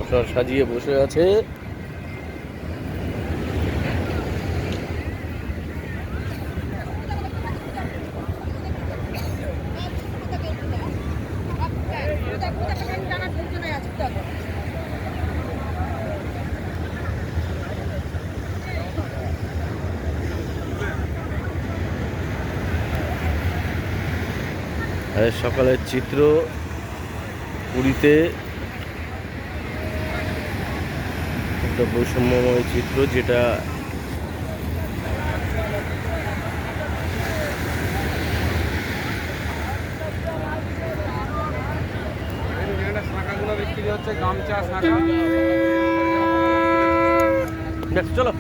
সংসার সাজিয়ে বসে আছে। সকালের চিত্র পুরীতে, একটা বৈষম্যময় চিত্র, যেটা শাখাগুলো বিক্রি হচ্ছে, গামছা শাখা। চলো।